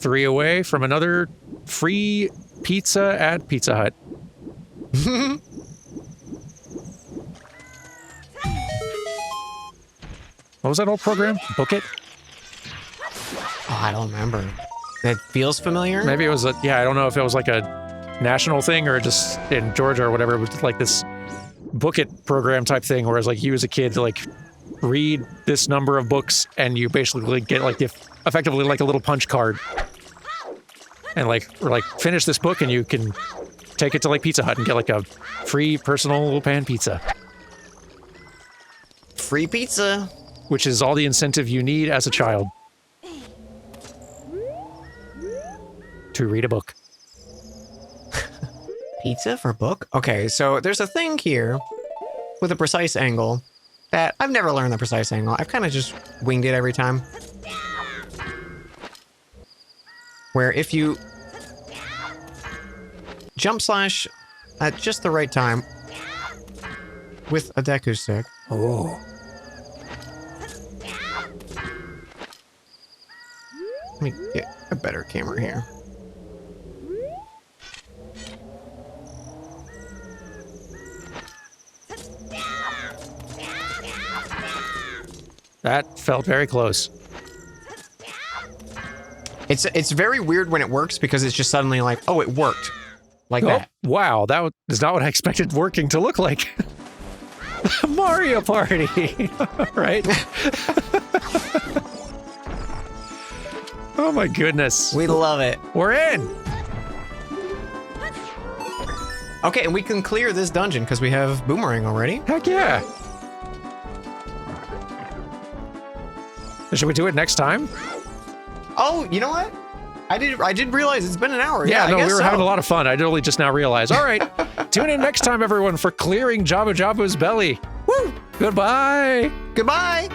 Speaker 1: 3 away from another free pizza at Pizza Hut. What was that old program? Book It?
Speaker 2: Oh, I don't remember. It feels familiar?
Speaker 1: Maybe it was I don't know if it was like a national thing or just in Georgia or whatever. It was like this Book It program type thing where it's like you as a kid to like read this number of books and you basically get like effectively like a little punch card. And like finish this book and you can take it to like Pizza Hut and get like a free personal pan pizza.
Speaker 2: Free pizza.
Speaker 1: Which is all the incentive you need as a child. To read a book.
Speaker 2: Pizza for book? Okay, so there's a thing here with a precise angle that I've never learned the precise angle. I've kind of just winged it every time. Where if you jump slash at just the right time with a Deku stick.
Speaker 1: Oh.
Speaker 2: Let me get a better camera here.
Speaker 1: That felt very close.
Speaker 2: It's very weird when it works because it's just suddenly like, oh, it worked. Like that.
Speaker 1: Wow, that is not what I expected working to look like. Mario Party, right? Oh my goodness.
Speaker 2: We love it.
Speaker 1: We're in.
Speaker 2: Okay, and we can clear this dungeon because we have Boomerang already.
Speaker 1: Heck yeah. Should we do it next time?
Speaker 2: Oh, you know what? I did realize it's been an hour.
Speaker 1: Yeah, no,
Speaker 2: I guess
Speaker 1: we were
Speaker 2: so.
Speaker 1: having a lot of fun. I only just now realized. All right, tune in next time, everyone, for clearing Jabba Jabba's belly. Woo! Goodbye.
Speaker 2: Goodbye.